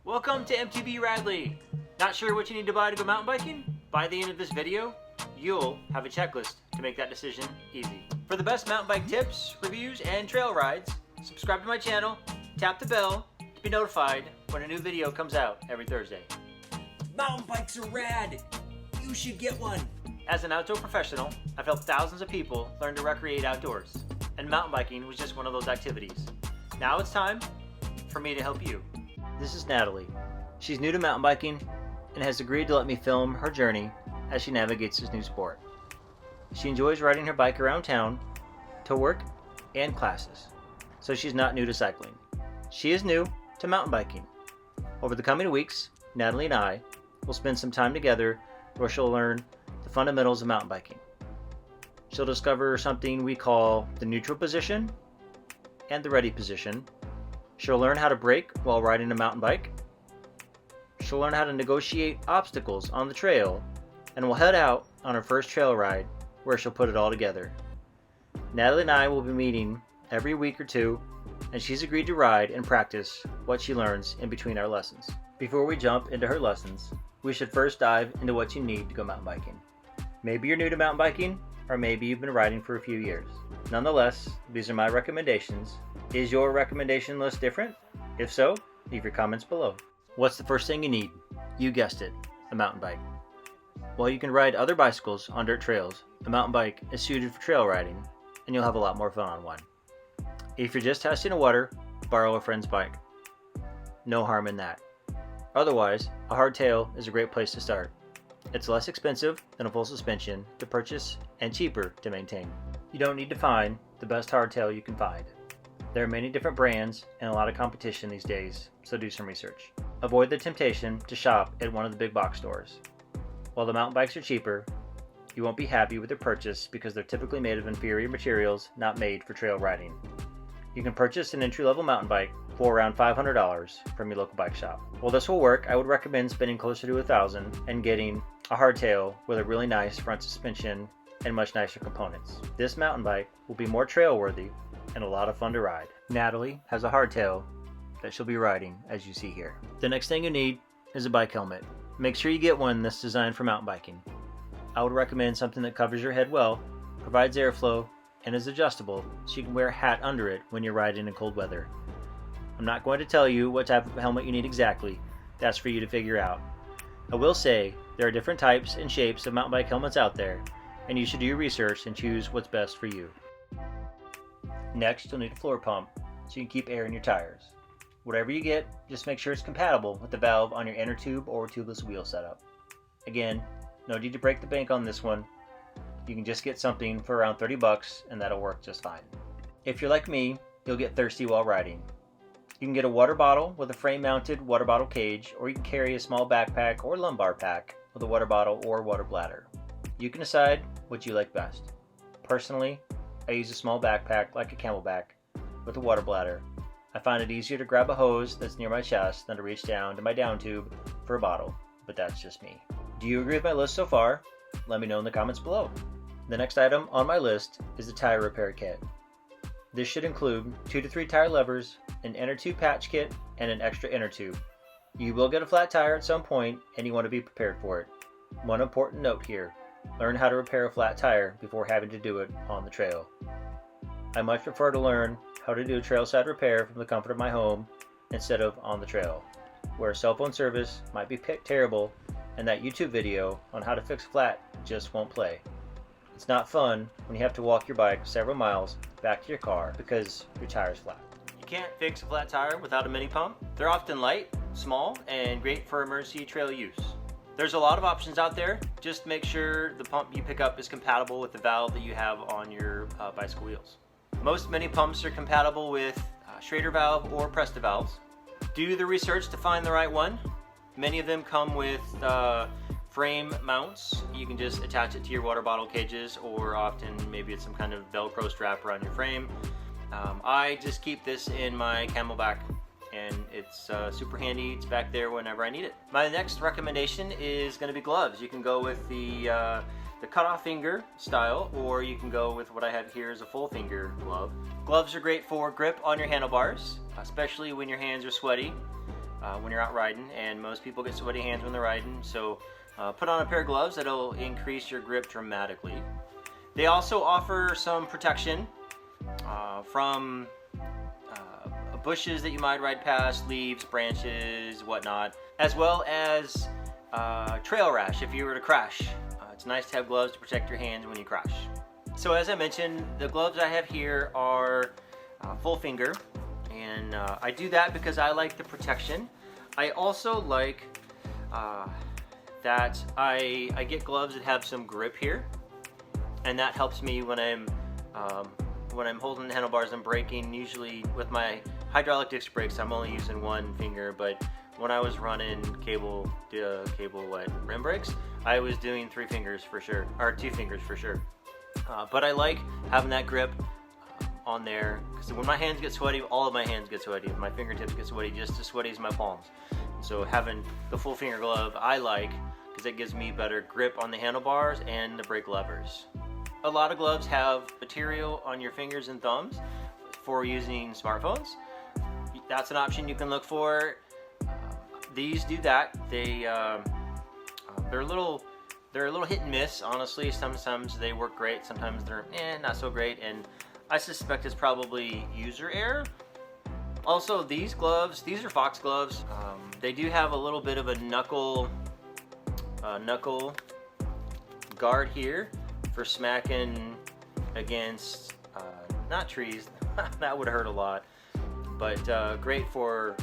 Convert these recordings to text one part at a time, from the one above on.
Welcome to MTB Radley. Not sure what you need to buy to go mountain biking? By the end of this video, you'll have a checklist to make that decision easy. For the best mountain bike tips, reviews, and trail rides, subscribe to my channel, tap the bell to be notified when a new video comes out every Thursday. Mountain bikes are rad! You should get one! As an outdoor professional, I've helped thousands of people learn to recreate outdoors, and mountain biking was just one of those activities. Now it's time for me to help you. This is Natalie. She's new to mountain biking and has agreed to let me film her journey as she navigates this new sport. She enjoys riding her bike around town, to work, and classes, so she's not new to cycling. She is new to mountain biking. Over the coming weeks, Natalie and I will spend some time together where she'll learn the fundamentals of mountain biking. She'll discover something we call the neutral position and the ready position. She'll learn how to brake while riding a mountain bike. She'll learn how to negotiate obstacles on the trail, and will head out on her first trail ride where she'll put it all together. Natalie and I will be meeting every week or two, and she's agreed to ride and practice what she learns in between our lessons. Before we jump into her lessons, we should first dive into what you need to go mountain biking. Maybe you're new to mountain biking, or maybe you've been riding for a few years. Nonetheless, these are my recommendations. Is your recommendation list different? If so, leave your comments below. What's the first thing you need? You guessed it, a mountain bike. While you can ride other bicycles on dirt trails, a mountain bike is suited for trail riding, and you'll have a lot more fun on one. If you're just testing the water, borrow a friend's bike. No harm in that. Otherwise, a hardtail is a great place to start. It's less expensive than a full suspension to purchase and cheaper to maintain. You don't need to find the best hardtail you can find. There are many different brands and a lot of competition these days, so do some research. Avoid the temptation to shop at one of the big box stores. While the mountain bikes are cheaper, you won't be happy with their purchase because they're typically made of inferior materials not made for trail riding. You can purchase an entry-level mountain bike for around $500 from your local bike shop. While this will work, I would recommend spending closer to $1,000 and getting a hardtail with a really nice front suspension and much nicer components. This mountain bike will be more trail worthy and a lot of fun to ride. Natalie has a hardtail that she'll be riding as you see here. The next thing you need is a bike helmet. Make sure you get one that's designed for mountain biking. I would recommend something that covers your head well, provides airflow, and is adjustable so you can wear a hat under it when you're riding in cold weather. I'm not going to tell you what type of helmet you need exactly. That's for you to figure out. I will say there are different types and shapes of mountain bike helmets out there, and you should do your research and choose what's best for you. Next, you'll need a floor pump so you can keep air in your tires. Whatever you get, just make sure it's compatible with the valve on your inner tube or tubeless wheel setup. Again, no need to break the bank on this one. You can just get something for around $30 and that'll work just fine. If you're like me, you'll get thirsty while riding. You can get a water bottle with a frame-mounted water bottle cage, or you can carry a small backpack or lumbar pack with a water bottle or water bladder. You can decide what you like best. Personally, I use a small backpack like a camelback with a water bladder. I find it easier to grab a hose that's near my chest than to reach down to my down tube for a bottle, but that's just me. Do you agree with my list so far? Let me know in the comments below. The next item on my list is the tire repair kit. This should include 2 to 3 tire levers, an inner tube patch kit, and an extra inner tube. You will get a flat tire at some point and you want to be prepared for it. One important note here, learn how to repair a flat tire before having to do it on the trail. I much prefer to learn how to do a trailside repair from the comfort of my home instead of on the trail, where cell phone service might be terrible and that YouTube video on how to fix a flat just won't play. It's not fun when you have to walk your bike several miles back to your car because your tire's flat. You can't fix a flat tire without a mini pump. They're often light, small, and great for emergency trail use. There's a lot of options out there. Just make sure the pump you pick up is compatible with the valve that you have on your bicycle wheels. Most mini pumps are compatible with Schrader valve or Presta valves. Do the research to find the right one. Many of them come with frame mounts. You can just attach it to your water bottle cages, or often maybe it's some kind of Velcro strap around your frame. I just keep this in my camelback and it's super handy. It's back there whenever I need it. My next recommendation is going to be gloves. You can go with the cutoff finger style, or you can go with what I have here is a full finger glove. Gloves are great for grip on your handlebars, especially when your hands are sweaty. when you're out riding, and most people get sweaty hands when they're riding, so put on a pair of gloves. That'll increase your grip dramatically. They also offer some protection from bushes that you might ride past, leaves, branches, whatnot, as well as trail rash if you were to crash. It's nice to have gloves to protect your hands when you crash. So as I mentioned, the gloves I have here are full finger, and I do that because I like the protection. I also like that I get gloves that have some grip here, and that helps me when I'm holding the handlebars and braking. Usually with my hydraulic disc brakes, I'm only using one finger, but when I was running cable rim brakes, I was doing 3 fingers for sure, or 2 fingers for sure. But I like having that grip on there, because when my hands get sweaty, all of my hands get sweaty. My fingertips get sweaty, just as sweaty as my palms. So having the full finger glove I like, because it gives me better grip on the handlebars and the brake levers. A lot of gloves have material on your fingers and thumbs for using smartphones. That's an option you can look for. These do that. They're a little hit and miss, honestly. Sometimes they work great, sometimes they're not so great, and I suspect it's probably user error. Also, these gloves, these are Fox gloves. They do have a little bit of a knuckle guard here for smacking against not trees. That would hurt a lot, but great for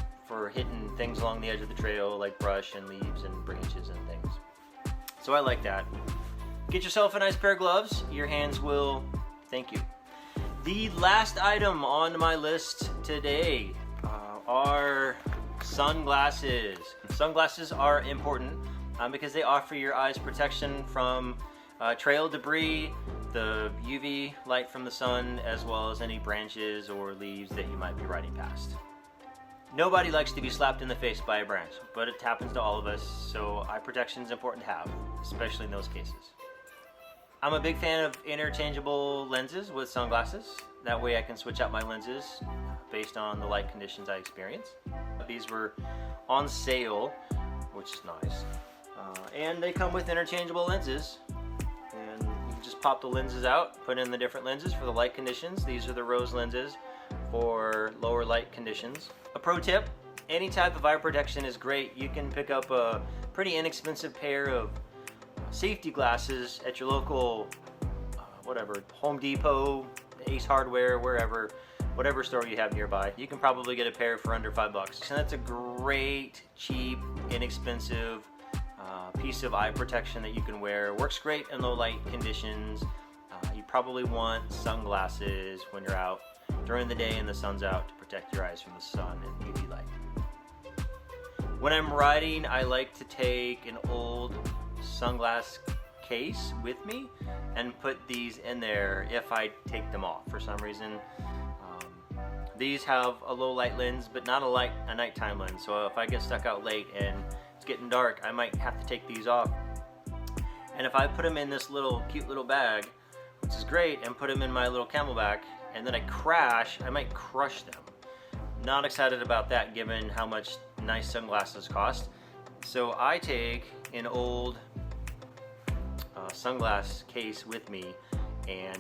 hitting things along the edge of the trail like brush and leaves and branches and things. So I like that. Get yourself a nice pair of gloves. Your hands will thank you. The last item on my list today are sunglasses. Sunglasses are important because they offer your eyes protection from trail debris, the UV light from the sun, as well as any branches or leaves that you might be riding past. Nobody likes to be slapped in the face by a branch, but it happens to all of us, so eye protection is important to have, especially in those cases. I'm a big fan of interchangeable lenses with sunglasses. That way I can switch out my lenses based on the light conditions I experience. These were on sale, which is nice. And they come with interchangeable lenses. And you can just pop the lenses out, put in the different lenses for the light conditions. These are the rose lenses for lower light conditions. A pro tip, any type of eye protection is great. You can pick up a pretty inexpensive pair of safety glasses at your local, Home Depot, Ace Hardware, whatever store you have nearby. You can probably get a pair for under $5. And that's a great, cheap, inexpensive piece of eye protection that you can wear. Works great in low light conditions. You probably want sunglasses when you're out during the day and the sun's out to protect your eyes from the sun and UV light. When I'm riding, I like to take an old sunglass case with me and put these in there if I take them off for some reason. These have a low light lens, but not a nighttime lens. So if I get stuck out late and it's getting dark, I might have to take these off. And if I put them in this cute little bag, which is great, and put them in my little camelback, and then I crash, I might crush them. Not excited about that given how much nice sunglasses cost. So I take an old sunglass case with me, and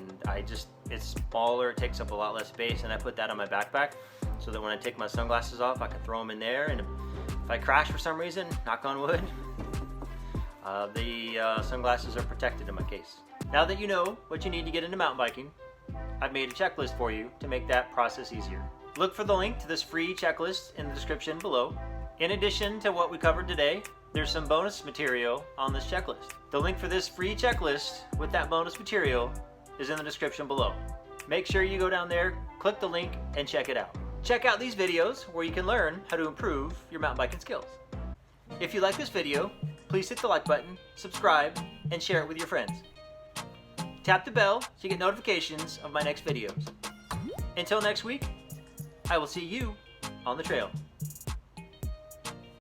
it's smaller, it takes up a lot less space, and I put that on my backpack so that when I take my sunglasses off, I can throw them in there, and if I crash for some reason, knock on wood, the sunglasses are protected in my case. Now that you know what you need to get into mountain biking, I've made a checklist for you to make that process easier. Look for the link to this free checklist in the description below. In addition to what we covered today, there's some bonus material on this checklist. The link for this free checklist with that bonus material is in the description below. Make sure you go down there, click the link, and check it out. Check out these videos where you can learn how to improve your mountain biking skills. If you like this video, please hit the like button, subscribe, and share it with your friends. Tap the bell so you get notifications of my next videos. Until next week, I will see you on the trail.